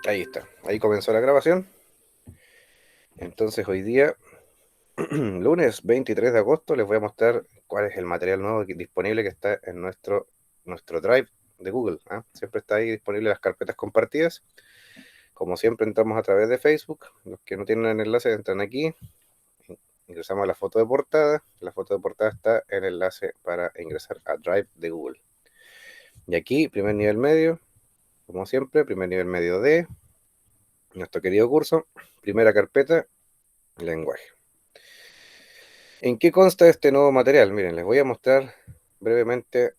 Ahí está, ahí comenzó la grabación. Entonces hoy día, lunes 23 de agosto, les voy a mostrar cuál es el material nuevo disponible que está en nuestro Drive de Google. ¿Ah? Siempre está ahí disponible las carpetas compartidas. Como siempre entramos a través de Facebook. Los que no tienen el enlace entran aquí, ingresamos a la foto de portada. La foto de portada está en el enlace para ingresar a Drive de Google. Y aquí, primer nivel medio, como siempre, primer nivel medio de nuestro querido curso, primera carpeta, lenguaje. ¿En qué consta este nuevo material? Miren, les voy a mostrar brevemente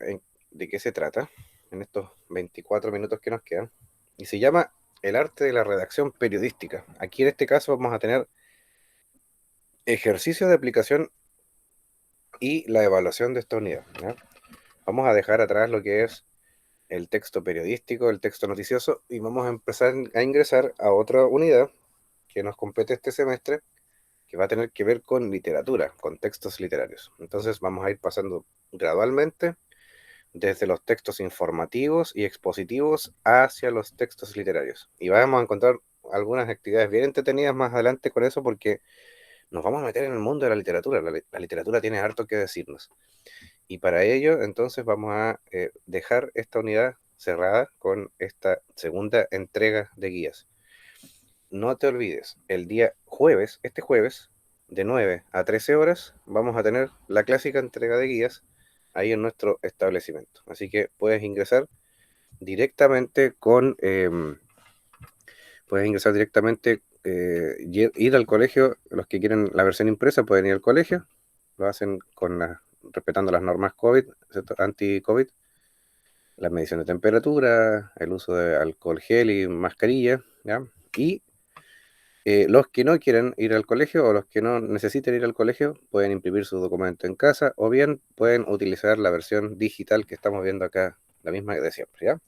de qué se trata en estos 24 minutos que nos quedan. Y se llama El arte de la redacción periodística. Aquí en este caso vamos a tener ejercicios de aplicación y la evaluación de esta unidad, ¿ya? Vamos a dejar atrás lo que es el texto periodístico, el texto noticioso, y vamos a empezar a ingresar a otra unidad que nos compete este semestre, que va a tener que ver con literatura, con textos literarios. Entonces vamos a ir pasando gradualmente desde los textos informativos y expositivos hacia los textos literarios. Y vamos a encontrar algunas actividades bien entretenidas más adelante con eso, porque nos vamos a meter en el mundo de la literatura. La literatura tiene harto que decirnos. Y para ello, entonces, vamos a dejar esta unidad cerrada con esta segunda entrega de guías. No te olvides, el día jueves, este jueves, de 9 a 13 horas, vamos a tener la clásica entrega de guías ahí en nuestro establecimiento. Así que directamente con, puedes ingresar directamente, ir al colegio. Los que quieren la versión impresa pueden ir al colegio, lo hacen respetando las normas COVID, ¿cierto? Anti-COVID, la medición de temperatura, el uso de alcohol gel y mascarilla, ¿ya? Y los que no quieren ir al colegio o los que no necesiten ir al colegio pueden imprimir su documento en casa o bien pueden utilizar la versión digital que estamos viendo acá, la misma de siempre, ¿ya?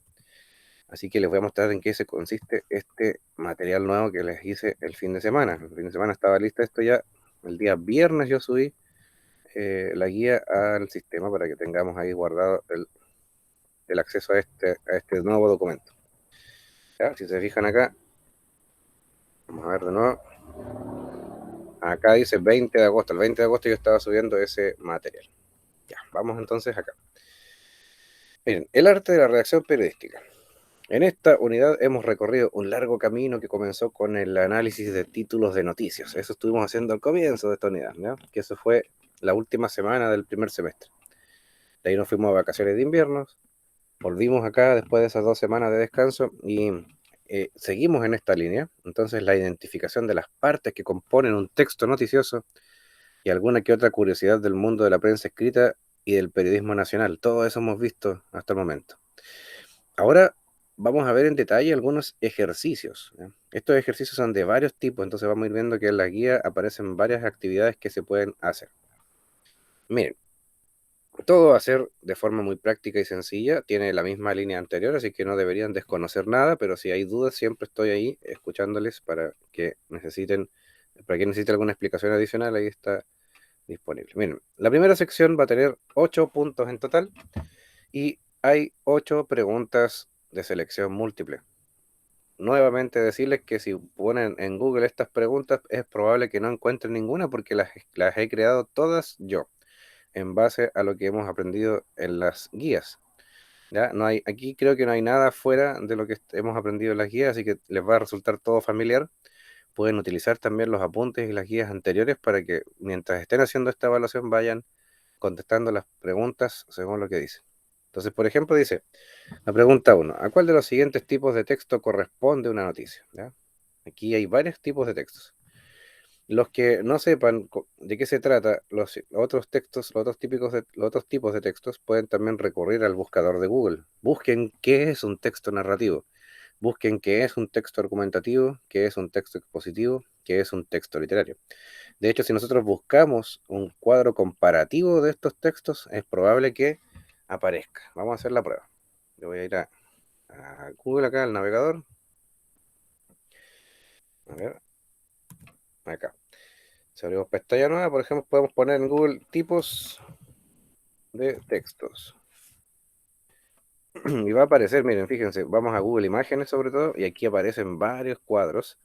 Así que les voy a mostrar en qué se consiste este material nuevo que les hice el fin de semana. El fin de semana estaba lista esto ya. El día viernes yo subí la guía al sistema para que tengamos ahí guardado el acceso a este nuevo documento. ¿Ya? Si se fijan acá, vamos a ver de nuevo. Acá dice 20 de agosto. El 20 de agosto yo estaba subiendo ese material. Ya, vamos entonces acá. Miren, el arte de la redacción periodística. En esta unidad hemos recorrido un largo camino que comenzó con el análisis de títulos de noticias. Eso estuvimos haciendo al comienzo de esta unidad, ¿no? Que eso fue la última semana del primer semestre. De ahí nos fuimos a vacaciones de invierno, volvimos acá después de esas 2 semanas de descanso y seguimos en esta línea. Entonces la identificación de las partes que componen un texto noticioso y alguna que otra curiosidad del mundo de la prensa escrita y del periodismo nacional. Todo eso hemos visto hasta el momento. Ahora vamos a ver en detalle algunos ejercicios, ¿ya? Estos ejercicios son de varios tipos, entonces vamos a ir viendo que en la guía aparecen varias actividades que se pueden hacer. Miren, todo va a ser de forma muy práctica y sencilla, tiene la misma línea anterior, así que no deberían desconocer nada, pero si hay dudas siempre estoy ahí escuchándoles para que necesiten alguna explicación adicional, ahí está disponible. Miren, la primera sección va a tener 8 puntos en total y hay 8 preguntas de selección múltiple. Nuevamente decirles que si ponen en Google estas preguntas es probable que no encuentren ninguna porque las he creado todas yo, en base a lo que hemos aprendido en las guías. ¿Ya? Aquí creo que no hay nada fuera de lo que hemos aprendido en las guías, así que les va a resultar todo familiar. Pueden utilizar también los apuntes y las guías anteriores para que mientras estén haciendo esta evaluación vayan contestando las preguntas según lo que dice. Entonces, por ejemplo, dice, la pregunta 1, ¿a cuál de los siguientes tipos de texto corresponde una noticia? ¿Ya? Aquí hay varios tipos de textos. Los que no sepan de qué se trata, los otros textos, los otros tipos de textos pueden también recurrir al buscador de Google. Busquen qué es un texto narrativo, busquen qué es un texto argumentativo, qué es un texto expositivo, qué es un texto literario. De hecho, si nosotros buscamos un cuadro comparativo de estos textos, es probable que aparezca. Vamos a hacer la prueba. Yo voy a ir a Google acá, al navegador. A ver, acá. Si abrimos pestaña nueva, por ejemplo, podemos poner en Google tipos de textos. Y va a aparecer, miren, fíjense, vamos a Google Imágenes sobre todo, y aquí aparecen varios cuadros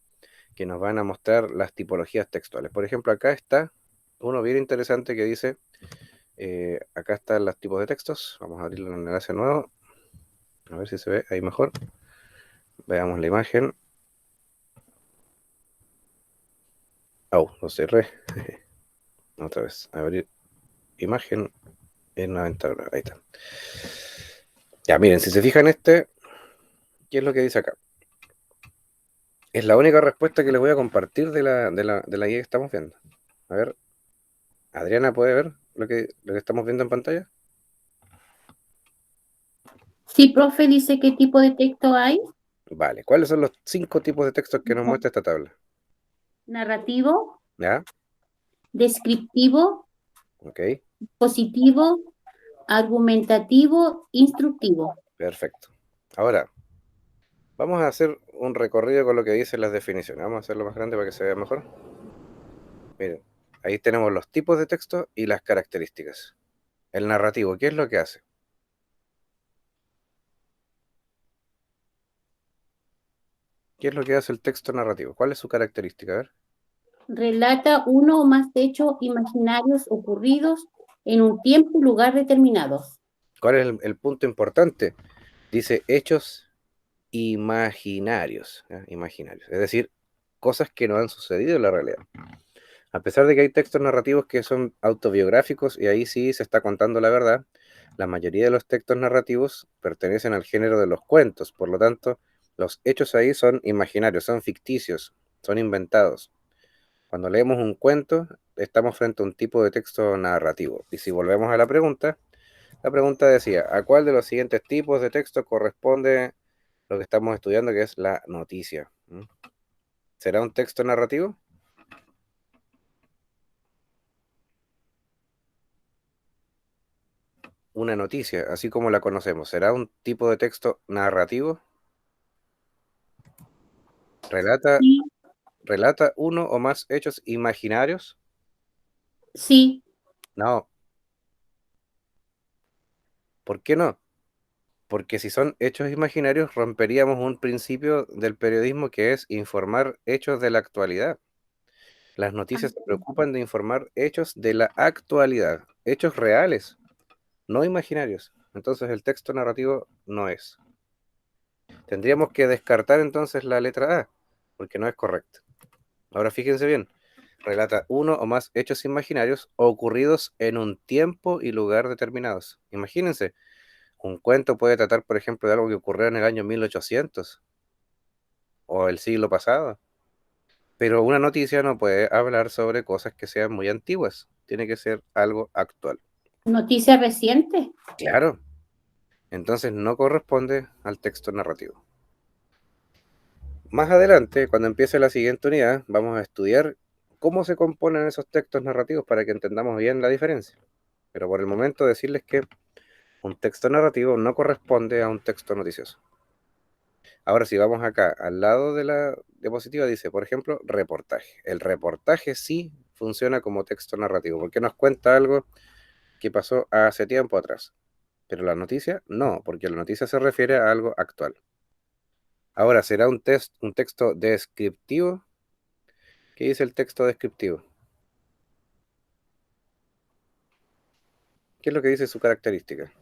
que nos van a mostrar las tipologías textuales. Por ejemplo, acá está uno bien interesante que dice, acá están los tipos de textos. Vamos a abrir un enlace nuevo, a ver si se ve ahí mejor. Veamos la imagen. Oh, lo cerré. Otra vez, abrir imagen en una ventana. Ahí está. Ya, miren, si se fijan ¿qué es lo que dice acá? Es la única respuesta que les voy a compartir de la guía que estamos viendo. A ver, Adriana, ¿puede ver lo que estamos viendo en pantalla? Sí, profe, dice qué tipo de texto hay. Vale, ¿cuáles son los 5 tipos de textos que nos muestra esta tabla? Narrativo, ¿Ya? descriptivo, Ok, positivo, argumentativo, instructivo. perfecto. Ahora, vamos a hacer un recorrido con lo que dicen las definiciones. Vamos a hacerlo más grande para que se vea mejor. Miren, ahí tenemos los tipos de texto y las características. El narrativo, ¿qué es lo que hace? ¿Qué es lo que hace el texto narrativo? ¿Cuál es su característica? A ver. Relata uno o más hechos imaginarios ocurridos en un tiempo y lugar determinados. ¿Cuál es el punto importante? Dice hechos imaginarios, ¿ya? Imaginarios, es decir, cosas que no han sucedido en la realidad. A pesar de que hay textos narrativos que son autobiográficos y ahí sí se está contando la verdad, la mayoría de los textos narrativos pertenecen al género de los cuentos, por lo tanto, los hechos ahí son imaginarios, son ficticios, son inventados. Cuando leemos un cuento, estamos frente a un tipo de texto narrativo. Y si volvemos a la pregunta decía, ¿a cuál de los siguientes tipos de texto corresponde lo que estamos estudiando, que es la noticia? ¿Mm? ¿Será un texto narrativo? Una noticia, así como la conocemos, ¿será un tipo de texto narrativo? ¿Relata, Sí, relata uno o más hechos imaginarios? sí, No, ¿por qué no? Porque si son hechos imaginarios, romperíamos un principio del periodismo que es informar hechos de la actualidad. Las noticias se preocupan de informar hechos de la actualidad, hechos reales, no imaginarios. Entonces el texto narrativo no es. Tendríamos que descartar entonces la letra A, porque no es correcta. Ahora fíjense bien, relata uno o más hechos imaginarios ocurridos en un tiempo y lugar determinados. Imagínense, un cuento puede tratar, por ejemplo, de algo que ocurrió en el año 1800 o el siglo pasado, pero una noticia no puede hablar sobre cosas que sean muy antiguas, tiene que ser algo actual. noticia reciente. Claro, entonces no corresponde al texto narrativo. Más adelante, cuando empiece la siguiente unidad, vamos a estudiar cómo se componen esos textos narrativos para que entendamos bien la diferencia. Pero por el momento decirles que un texto narrativo no corresponde a un texto noticioso. Ahora, si vamos acá al lado de la diapositiva, dice, por ejemplo, reportaje. El reportaje sí funciona como texto narrativo, porque nos cuenta algo que pasó hace tiempo atrás. Pero la noticia no, porque la noticia se refiere a algo actual. Ahora, ¿será un texto descriptivo? ¿Qué dice el texto descriptivo? ¿Qué es lo que dice su característica?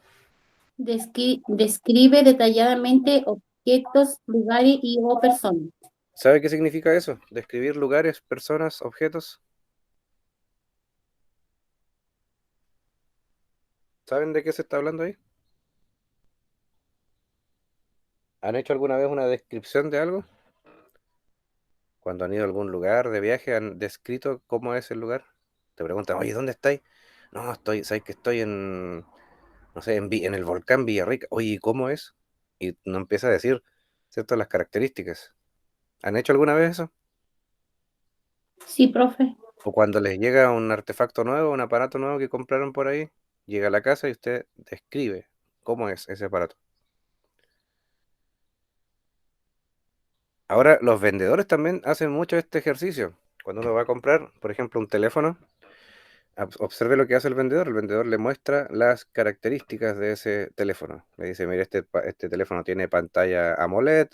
Describe detalladamente objetos, lugares y o personas. ¿Sabe qué significa eso? Describir lugares, personas, objetos. ¿Saben de qué se está hablando ahí? ¿Han hecho alguna vez una descripción de algo? Cuando han ido a algún lugar de viaje, han descrito cómo es el lugar. Te preguntan, oye, ¿dónde estáis? No, sabes que estoy en, no sé, en el volcán Villarrica. Oye, ¿y cómo es? Y no empieza a decir, ¿cierto? Las características. ¿Han hecho alguna vez eso? Sí, profe. O cuando les llega un artefacto nuevo, un aparato nuevo que compraron por ahí, llega a la casa y usted describe cómo es ese aparato. Ahora, los vendedores también hacen mucho este ejercicio. Cuando uno va a comprar, por ejemplo, un teléfono, Observe lo que hace el vendedor. El vendedor le muestra las características de ese teléfono. Le dice, mire, este teléfono tiene pantalla AMOLED,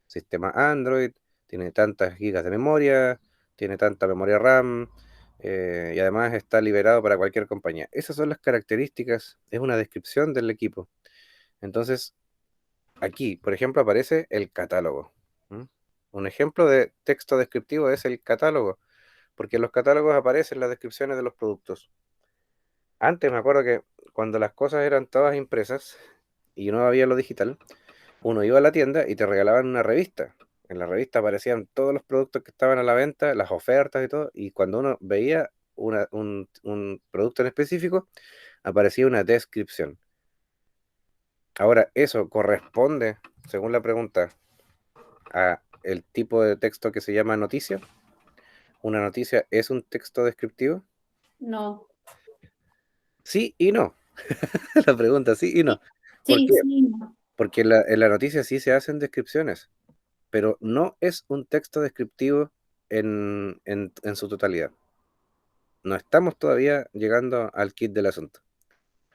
sistema Android, tiene tantas gigas de memoria, tiene tanta memoria RAM, y además está liberado para cualquier compañía. Esas son las características, es una descripción del equipo. Entonces, aquí, por ejemplo, aparece el catálogo. ¿Mm? Un ejemplo de texto descriptivo es el catálogo, porque en los catálogos aparecen las descripciones de los productos. Antes me acuerdo que cuando las cosas eran todas impresas y no había lo digital, uno iba a la tienda y te regalaban una revista. En la revista aparecían todos los productos que estaban a la venta, las ofertas y todo, y cuando uno veía un producto en específico, aparecía una descripción. Ahora, eso corresponde, según la pregunta, a el tipo de texto que se llama noticia. ¿Una noticia es un texto descriptivo? No. Sí y no. La pregunta sí y no. ¿Por Sí, qué? sí, no. Porque en la noticia sí se hacen descripciones, pero no es un texto descriptivo en su totalidad. No estamos todavía llegando al kit del asunto.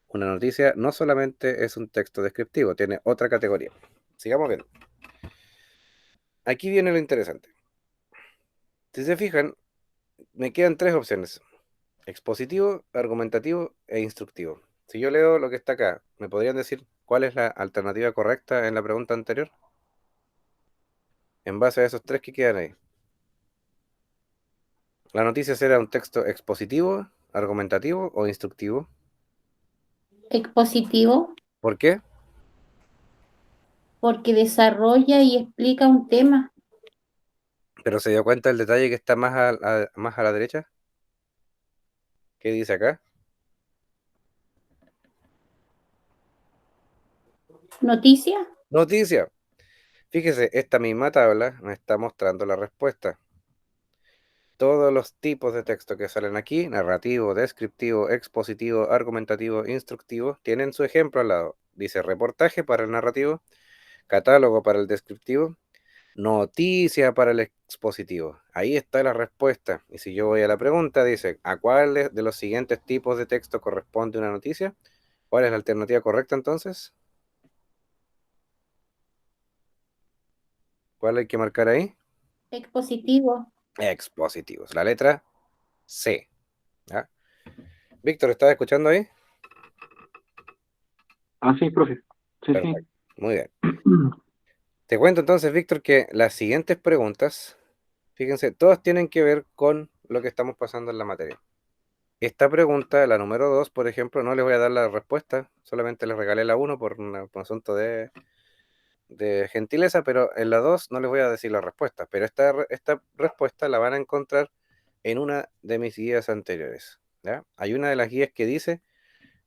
Una noticia no solamente es un texto descriptivo, tiene otra categoría. Sigamos viendo. Aquí viene lo interesante. Si se fijan, me quedan tres opciones: expositivo, argumentativo e instructivo. Si yo leo lo que está acá, ¿me podrían decir cuál es la alternativa correcta en la pregunta anterior? En base a esos tres que quedan ahí. ¿La noticia será un texto expositivo, argumentativo o instructivo? Expositivo, ¿Por qué? porque desarrolla y explica un tema. Pero se dio cuenta del detalle que está más a la derecha. ¿Qué dice acá? Noticia, Noticia. Fíjese, esta misma tabla me está mostrando la respuesta. Todos los tipos de texto que salen aquí, narrativo, descriptivo, expositivo, argumentativo, instructivo, tienen su ejemplo al lado. Dice reportaje para el narrativo, catálogo para el descriptivo, noticia para el expositivo. Ahí está la respuesta. Y si yo voy a la pregunta, dice, ¿a cuál de los siguientes tipos de texto corresponde una noticia? ¿Cuál es la alternativa correcta entonces? ¿Cuál hay que marcar ahí? expositivo. Expositivos. La letra C. ¿Ya? Víctor, ¿estás escuchando ahí? Ah, sí, profe. Sí, sí. Perfecto. Muy bien. Te cuento entonces, Víctor, que las siguientes preguntas, fíjense, todas tienen que ver con lo que estamos pasando en la materia. Esta pregunta, la número 2, por ejemplo, no les voy a dar la respuesta, solamente les regalé la uno por un asunto de gentileza, pero en la 2 no les voy a decir la respuesta, pero esta respuesta la van a encontrar en una de mis guías anteriores. ¿Ya? Hay una de las guías que dice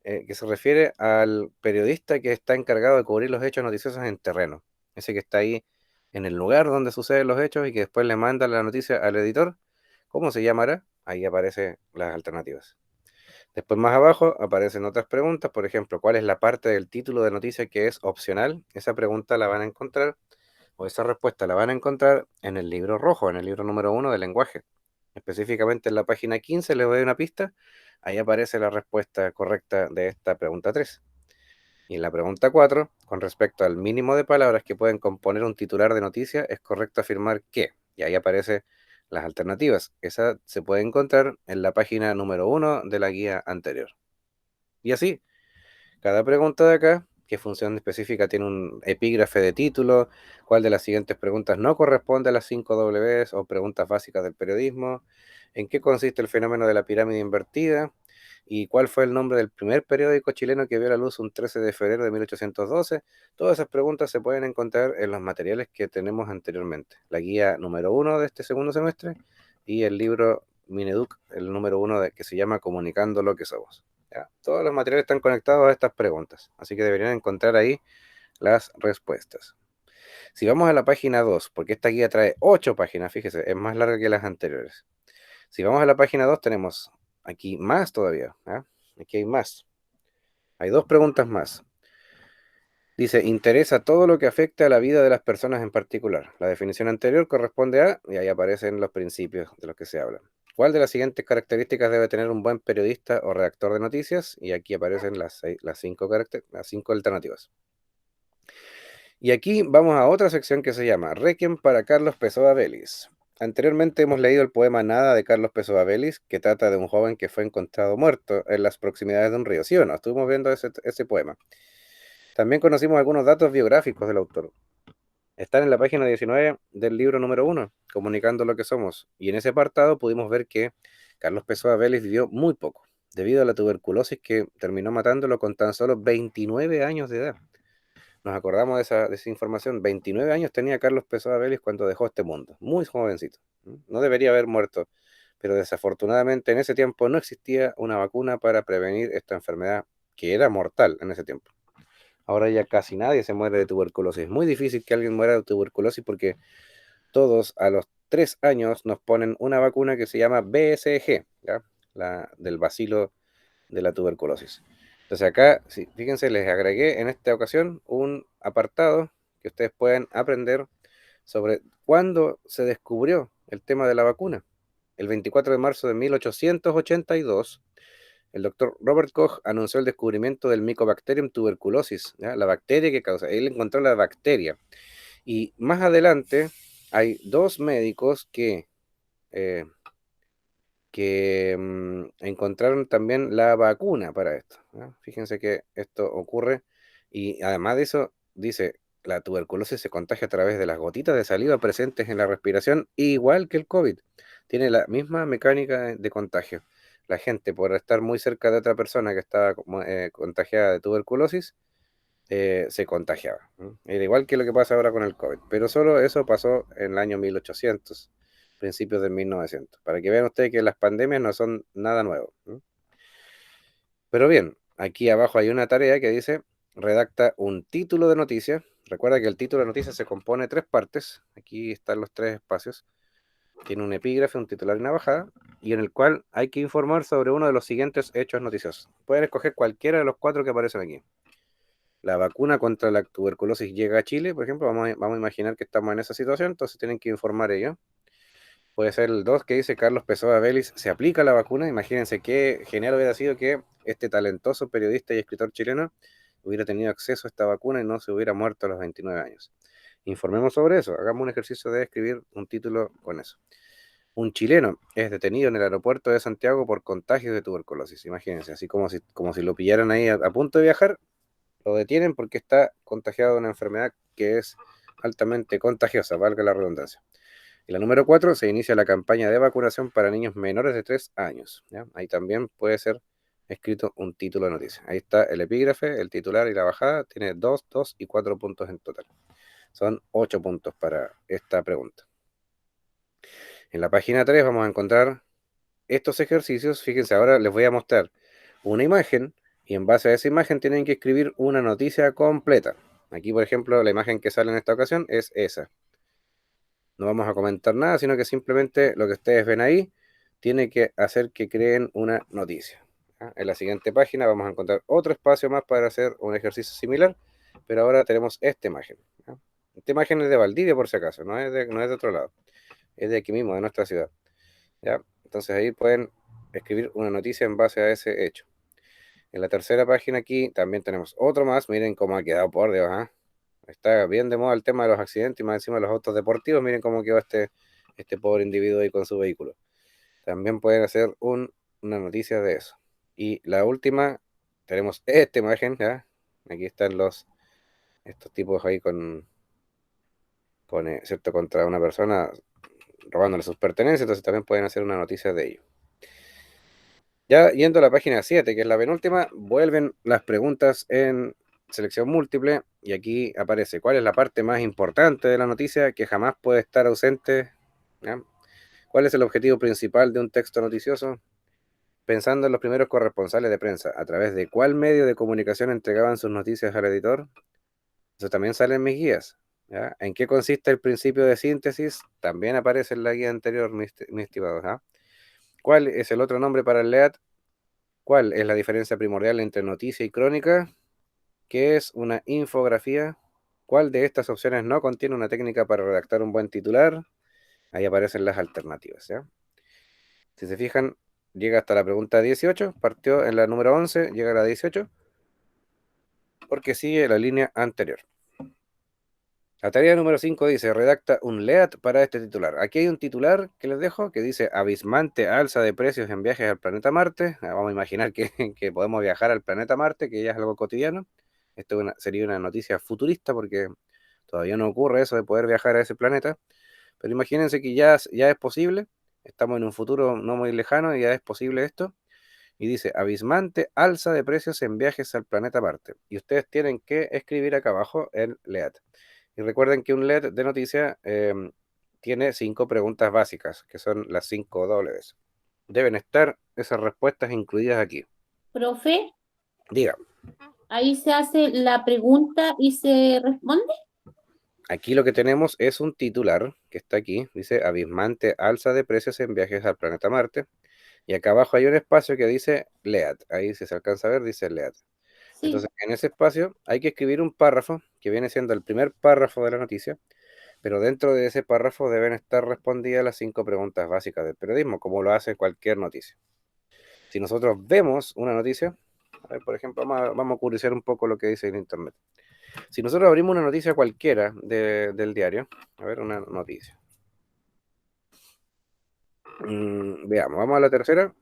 que se refiere al periodista que está encargado de cubrir los hechos noticiosos en terreno. Ese que está ahí en el lugar donde suceden los hechos y que después le manda la noticia al editor. ¿Cómo se llamará? Ahí aparecen las alternativas. Después más abajo aparecen otras preguntas, por ejemplo, ¿cuál es la parte del título de noticia que es opcional? Esa pregunta la van a encontrar, o esa respuesta la van a encontrar en el libro rojo, en el libro número 1 del lenguaje. Específicamente en la página 15 les doy una pista, ahí aparece la respuesta correcta de esta pregunta 3. Y en la pregunta 4, con respecto al mínimo de palabras que pueden componer un titular de noticia, es correcto afirmar que, y ahí aparecen las alternativas. Esa se puede encontrar en la página número 1 de la guía anterior. Y así, cada pregunta de acá, qué función específica tiene un epígrafe de título, cuál de las siguientes preguntas no corresponde a las 5 Ws o preguntas básicas del periodismo, en qué consiste el fenómeno de la pirámide invertida y cuál fue el nombre del primer periódico chileno que vio la luz un 13 de febrero de 1812. Todas esas preguntas se pueden encontrar en los materiales que tenemos anteriormente. La guía número 1 de este segundo semestre y el libro Mineduc, el número 1 que se llama Comunicando lo que somos. ¿Ya? Todos los materiales están conectados a estas preguntas, así que deberían encontrar ahí las respuestas. Si vamos a la página 2, porque esta guía trae 8 páginas, fíjese, es más larga que las anteriores. Si vamos a la página 2 tenemos aquí más todavía. ¿Ya? Aquí hay más. Hay dos preguntas más. Dice, interesa todo lo que afecte a la vida de las personas en particular. La definición anterior corresponde a, y ahí aparecen los principios de los que se habla. ¿Cuál de las siguientes características debe tener un buen periodista o redactor de noticias? Y aquí aparecen las cinco alternativas. Y aquí vamos a otra sección que se llama Requiem para Carlos Pessoa Vélez. Anteriormente hemos leído el poema Nada de Carlos Pessoa Vélez, que trata de un joven que fue encontrado muerto en las proximidades de un río. ¿Sí o no? Estuvimos viendo ese poema. También conocimos algunos datos biográficos del autor. Están en la página 19 del libro número 1, Comunicando lo que somos. Y en ese apartado pudimos ver que Carlos Pessoa Vélez vivió muy poco, debido a la tuberculosis que terminó matándolo con tan solo 29 años de edad. Nos acordamos de esa información. 29 años tenía Carlos Pessoa Vélez cuando dejó este mundo. Muy jovencito. No debería haber muerto. Pero desafortunadamente en ese tiempo no existía una vacuna para prevenir esta enfermedad que era mortal en ese tiempo. Ahora ya casi nadie se muere de tuberculosis. Es muy difícil que alguien muera de tuberculosis porque todos a los 3 años nos ponen una vacuna que se llama BCG, ¿ya? Del bacilo de la tuberculosis. Entonces acá, sí, fíjense, les agregué en esta ocasión un apartado que ustedes pueden aprender sobre cuándo se descubrió el tema de la vacuna. El 24 de marzo de 1882, el doctor Robert Koch anunció el descubrimiento del Mycobacterium tuberculosis, ¿ya? La bacteria que causa. Él encontró la bacteria. Y más adelante hay dos médicos eh, que encontraron también la vacuna para esto, ¿no? Fíjense que esto ocurre y además de eso, dice, la tuberculosis se contagia a través de las gotitas de saliva presentes en la respiración, igual que el COVID. Tiene la misma mecánica de contagio. La gente, por estar muy cerca de otra persona que estaba contagiada de tuberculosis, se contagiaba, ¿no? Era igual que lo que pasa ahora con el COVID, pero solo eso pasó en el año 1800, principios de 1900, para que vean ustedes que las pandemias no son nada nuevo, ¿no? Pero bien, aquí abajo hay una tarea que dice, redacta un título de noticia. Recuerda que el título de noticia se compone de tres partes, aquí están los tres espacios, tiene un epígrafe, un titular y una bajada, y en el cual hay que informar sobre uno de los siguientes hechos noticiosos. Pueden escoger cualquiera de los cuatro que aparecen aquí. La vacuna contra la tuberculosis llega a Chile, por ejemplo, vamos a imaginar que estamos en esa situación, entonces tienen que informar ellos. Puede ser el 2 que dice Carlos Pessoa Vélez, se aplica la vacuna. Imagínense qué genial hubiera sido que este talentoso periodista y escritor chileno hubiera tenido acceso a esta vacuna y no se hubiera muerto a los 29 años. Informemos sobre eso, hagamos un ejercicio de escribir un título con eso. Un chileno es detenido en el aeropuerto de Santiago por contagios de tuberculosis. Imagínense, así como si lo pillaran ahí a punto de viajar, lo detienen porque está contagiado de una enfermedad que es altamente contagiosa, valga la redundancia. Y la número 4, se inicia la campaña de vacunación para niños menores de 3 años, ¿ya? Ahí también puede ser escrito un título de noticia. Ahí está el epígrafe, el titular y la bajada. Tiene 2, 2 y 4 puntos en total. Son 8 puntos para esta pregunta. En la página 3 vamos a encontrar estos ejercicios. Fíjense, ahora les voy a mostrar una imagen y en base a esa imagen tienen que escribir una noticia completa. Aquí, por ejemplo, la imagen que sale en esta ocasión es esa. No vamos a comentar nada, sino que simplemente lo que ustedes ven ahí tiene que hacer que creen una noticia, ¿ya? En la siguiente página vamos a encontrar otro espacio más para hacer un ejercicio similar, pero ahora tenemos esta imagen, ¿ya? Esta imagen es de Valdivia, por si acaso, no es de otro lado, es de aquí mismo, de nuestra ciudad, ¿ya? Entonces ahí pueden escribir una noticia en base a ese hecho. En la tercera página aquí también tenemos otro más. Miren cómo ha quedado, por Dios, ¿ah? Está bien de moda el tema de los accidentes y más encima de los autos deportivos. Miren cómo quedó este pobre individuo ahí con su vehículo. También pueden hacer una noticia de eso. Y la última, tenemos esta imagen, ¿ya? Aquí están estos tipos ahí ¿cierto? Contra una persona robándole sus pertenencias, entonces también pueden hacer una noticia de ello. Ya yendo a la página 7, que es la penúltima, vuelven las preguntas en selección múltiple y aquí aparece cuál es la parte más importante de la noticia que jamás puede estar ausente, ¿ya? ¿Cuál es el objetivo principal de un texto noticioso? Pensando en los primeros corresponsales de prensa, ¿a través de cuál medio de comunicación entregaban sus noticias al editor? Eso también sale en mis guías, ¿ya? ¿En qué consiste el principio de síntesis? También aparece en la guía anterior, mis estimados, ¿ah? ¿Cuál es el otro nombre para el LEAD? ¿Cuál es la diferencia primordial entre noticia y crónica? ¿Qué es una infografía? ¿Cuál de estas opciones no contiene una técnica para redactar un buen titular? Ahí aparecen las alternativas, ¿ya? Si se fijan, llega hasta la pregunta 18, partió en la número 11, llega a la 18, porque sigue la línea anterior. La tarea número 5 dice, redacta un LEAT para este titular. Aquí hay un titular que les dejo que dice, abismante alza de precios en viajes al planeta Marte. Vamos a imaginar que, que podemos viajar al planeta Marte, que ya es algo cotidiano. Esto sería una noticia futurista porque todavía no ocurre eso de poder viajar a ese planeta. Pero imagínense que ya es posible. Estamos en un futuro no muy lejano y ya es posible esto. Y dice, abismante alza de precios en viajes al planeta Marte. Y ustedes tienen que escribir acá abajo el LEAT. Y recuerden que un LED de noticia tiene 5 preguntas básicas, que son las 5 Ws. Deben estar esas respuestas incluidas aquí. Profe, Diga, ahí se hace la pregunta y se responde. aquí lo que tenemos es un titular que está aquí, dice abismante alza de precios en viajes al planeta Marte. Y acá abajo hay un espacio que dice LEAT. Ahí si se alcanza a ver, dice LEAT. Sí, Entonces, en ese espacio hay que escribir un párrafo que viene siendo el primer párrafo de la noticia. Pero dentro de ese párrafo deben estar respondidas las 5 preguntas básicas del periodismo, como lo hace cualquier noticia. Si nosotros vemos una noticia, a ver, por ejemplo, vamos a curiosear un poco lo que dice en Internet. Si nosotros abrimos una noticia cualquiera del diario, a ver, una noticia. Veamos, vamos a la tercera.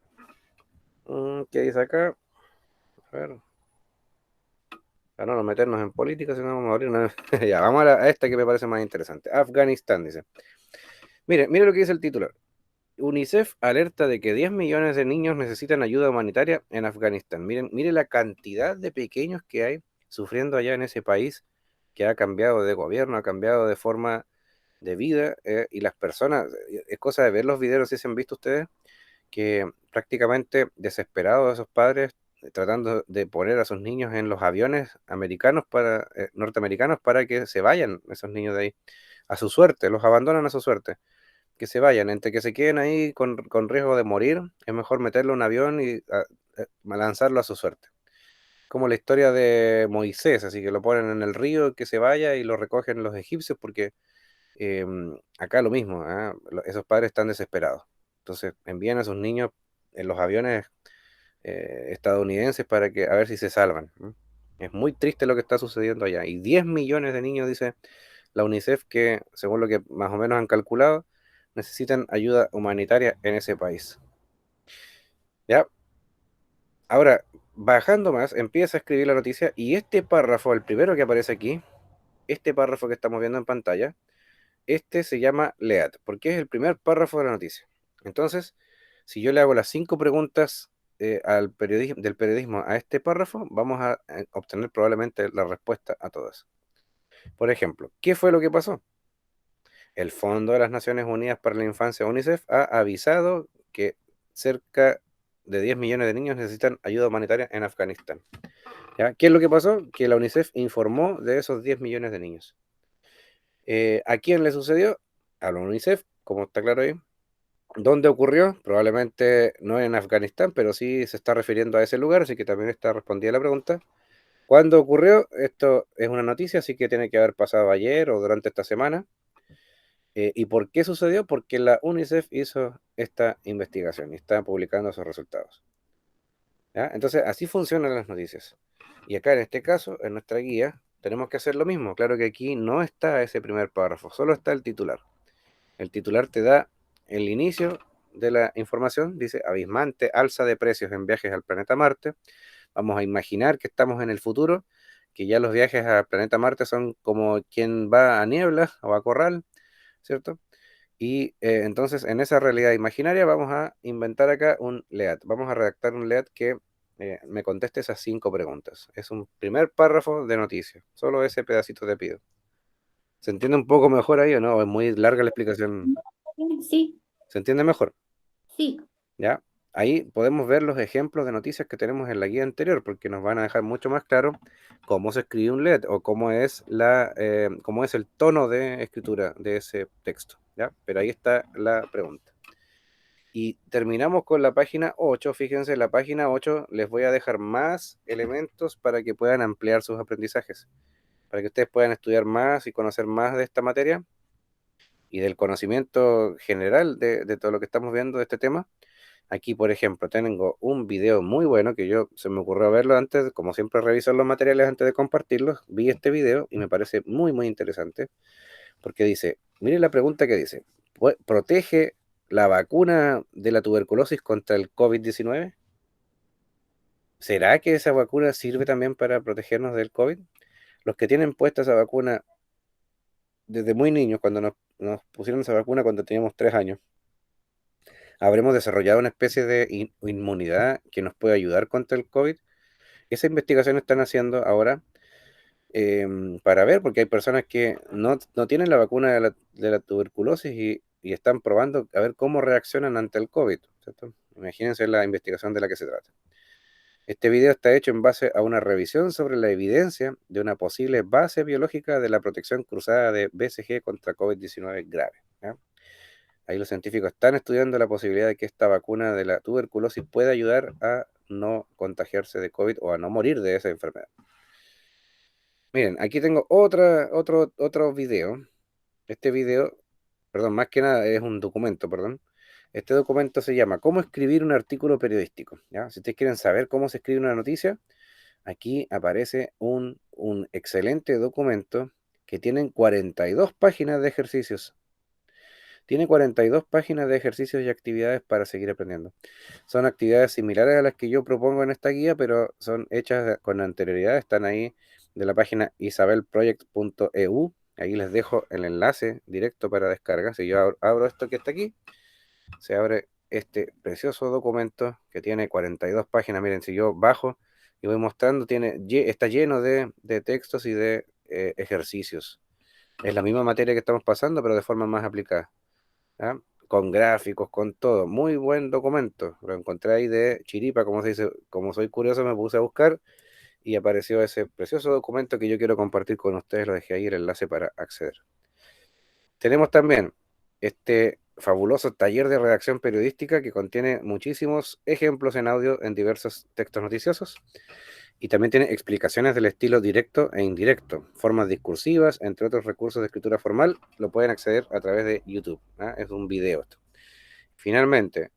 ¿Qué dice acá? A ver, para no meternos en política, sino vamos a abrir una... ya, vamos a esta que me parece más interesante. Afganistán, dice. Mire lo que dice el titular. UNICEF alerta de que 10 millones de niños necesitan ayuda humanitaria en Afganistán. Mire la cantidad de pequeños que hay sufriendo allá en ese país que ha cambiado de gobierno, ha cambiado de forma de vida y las personas, es cosa de ver los videos, si se han visto ustedes, que prácticamente desesperados esos padres tratando de poner a sus niños en los aviones americanos norteamericanos para que se vayan esos niños de ahí a su suerte, los abandonan a su suerte que se vayan, entre que se queden ahí con riesgo de morir, es mejor meterlo en un avión y lanzarlo a su suerte. Como la historia de Moisés, así que lo ponen en el río, que se vaya y lo recogen los egipcios, porque eh, acá lo mismo, esos padres están desesperados. Entonces envían a sus niños en los aviones estadounidenses para que a ver si se salvan. Es muy triste lo que está sucediendo allá. Y 10 millones de niños, dice la UNICEF, que según lo que más o menos han calculado, necesitan ayuda humanitaria en ese país. ¿Ya? Ahora, bajando más, empieza a escribir la noticia y este párrafo, el primero que aparece aquí, este párrafo que estamos viendo en pantalla, este se llama LEAT, porque es el primer párrafo de la noticia. Entonces, si yo le hago las 5 preguntas del periodismo a este párrafo, vamos a obtener probablemente la respuesta a todas. Por ejemplo, ¿qué fue lo que pasó? El Fondo de las Naciones Unidas para la Infancia, UNICEF, ha avisado que cerca de 10 millones de niños necesitan ayuda humanitaria en Afganistán. ¿Ya? ¿Qué es lo que pasó? Que la UNICEF informó de esos 10 millones de niños. ¿A quién le sucedió? A la UNICEF, como está claro ahí. ¿Dónde ocurrió? Probablemente no en Afganistán, pero sí se está refiriendo a ese lugar, así que también está respondida la pregunta. ¿Cuándo ocurrió? Esto es una noticia, así que tiene que haber pasado ayer o durante esta semana. ¿Y por qué sucedió? Porque la UNICEF hizo esta investigación y está publicando sus resultados. ¿Ya? Entonces, así funcionan las noticias. Y acá, en este caso, en nuestra guía, tenemos que hacer lo mismo. Claro que aquí no está ese primer párrafo, solo está el titular. El titular te da el inicio de la información, dice abismante alza de precios en viajes al planeta Marte. Vamos a imaginar que estamos en el futuro, que ya los viajes al planeta Marte son como quien va a Niebla o a Corral, ¿cierto? Y entonces en esa realidad imaginaria vamos a inventar acá un LEAT. Vamos a redactar un LEAT que me conteste esas 5 preguntas. Es un primer párrafo de noticia. Solo ese pedacito te pido. ¿Se entiende un poco mejor ahí o no? Es muy larga la explicación. sí, ¿Se entiende mejor? sí. ¿Ya? Ahí podemos ver los ejemplos de noticias que tenemos en la guía anterior, porque nos van a dejar mucho más claro cómo se escribe un LED o cómo es el tono de escritura de ese texto. ¿Ya? Pero ahí está la pregunta. Y terminamos con la página 8. Fíjense, en la página 8 les voy a dejar más elementos para que puedan ampliar sus aprendizajes, para que ustedes puedan estudiar más y conocer más de esta materia y del conocimiento general de todo lo que estamos viendo de este tema. Aquí, por ejemplo, tengo un video muy bueno que se me ocurrió verlo antes, como siempre revisar los materiales antes de compartirlos. Vi este video y me parece muy, muy interesante porque dice, mire la pregunta que dice, ¿protege la vacuna de la tuberculosis contra el COVID-19? ¿Será que esa vacuna sirve también para protegernos del COVID? Los que tienen puesta esa vacuna desde muy niños, cuando nos pusieron esa vacuna cuando teníamos 3 años, habremos desarrollado una especie de inmunidad que nos puede ayudar contra el COVID. Esa investigación están haciendo ahora para ver, porque hay personas que no tienen la vacuna de la tuberculosis y están probando a ver cómo reaccionan ante el COVID, ¿cierto? Imagínense la investigación de la que se trata. Este video está hecho en base a una revisión sobre la evidencia de una posible base biológica de la protección cruzada de BCG contra COVID-19 grave, ¿ya? Ahí los científicos están estudiando la posibilidad de que esta vacuna de la tuberculosis pueda ayudar a no contagiarse de COVID o a no morir de esa enfermedad. Miren, aquí tengo otro video. Este video, perdón, más que nada es un documento, perdón. Este documento se llama ¿Cómo escribir un artículo periodístico? ¿Ya? Si ustedes quieren saber cómo se escribe una noticia, aquí aparece un excelente documento que tiene 42 páginas de ejercicios. Tiene 42 páginas de ejercicios y actividades para seguir aprendiendo. Son actividades similares a las que yo propongo en esta guía, pero son hechas con anterioridad. Están ahí de la página isabelproject.eu. Ahí les dejo el enlace directo para descarga. Si yo abro esto que está aquí, se abre este precioso documento que tiene 42 páginas. Miren, si yo bajo y voy mostrando, está lleno de textos y de ejercicios. Es la misma materia que estamos pasando, pero de forma más aplicada. ¿Ya? Con gráficos, con todo. Muy buen documento. Lo encontré ahí de chiripa, como se dice. Como soy curioso, me puse a buscar y apareció ese precioso documento que yo quiero compartir con ustedes. Lo dejé ahí el enlace para acceder. Tenemos también este fabuloso taller de redacción periodística que contiene muchísimos ejemplos en audio en diversos textos noticiosos y también tiene explicaciones del estilo directo e indirecto, formas discursivas, entre otros recursos de escritura formal. Lo pueden acceder a través de YouTube, ¿ah? Es un video esto. Finalmente,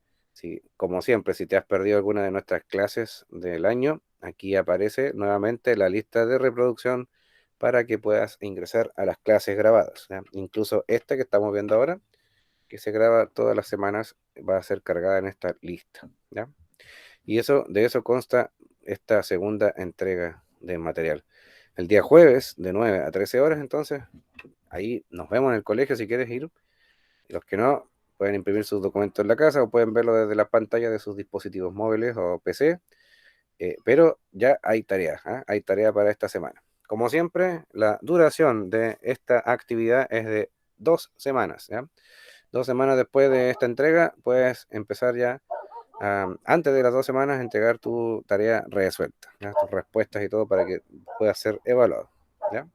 como siempre, si te has perdido alguna de nuestras clases del año, aquí aparece nuevamente la lista de reproducción para que puedas ingresar a las clases grabadas, ¿ya? Incluso esta que estamos viendo ahora, que se graba todas las semanas, va a ser cargada en esta lista, ¿ya? Y de eso consta esta segunda entrega de material. El día jueves, de 9 a 13 horas, entonces, ahí nos vemos en el colegio si quieres ir. Los que no, pueden imprimir sus documentos en la casa o pueden verlo desde la pantalla de sus dispositivos móviles o PC. Pero ya hay tarea, ¿eh? Hay tarea para esta semana. Como siempre, la duración de esta actividad es de 2 semanas, ¿ya? 2 semanas después de esta entrega, puedes empezar ya, antes de las 2 semanas, entregar tu tarea resuelta, ¿ya? Tus respuestas y todo para que pueda ser evaluado, ¿ya?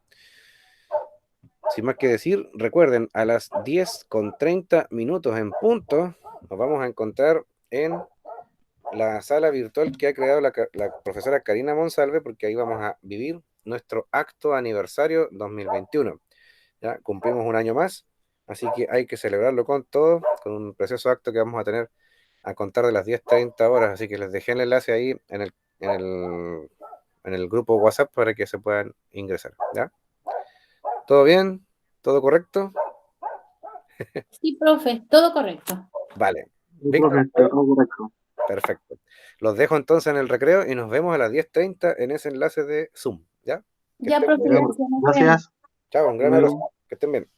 Sin más que decir, recuerden, a las 10:30 en punto, nos vamos a encontrar en la sala virtual que ha creado la profesora Karina Monsalve, porque ahí vamos a vivir nuestro acto aniversario 2021. Ya cumplimos un año más, así que hay que celebrarlo con todo, con un precioso acto que vamos a tener a contar de las 10:30 horas, así que les dejé el enlace ahí en el grupo WhatsApp para que se puedan ingresar, ¿ya? ¿Todo bien? ¿Todo correcto? Sí, profe, todo correcto. Vale. Sí, Víctor, profe, todo correcto. perfecto. Los dejo entonces en el recreo y nos vemos a las 10:30 en ese enlace de Zoom, ¿ya? Que Ya, estén profe, muy bien. gracias, nos vemos. Gracias. Chao, un Hasta gran abrazo. luego. Que estén bien.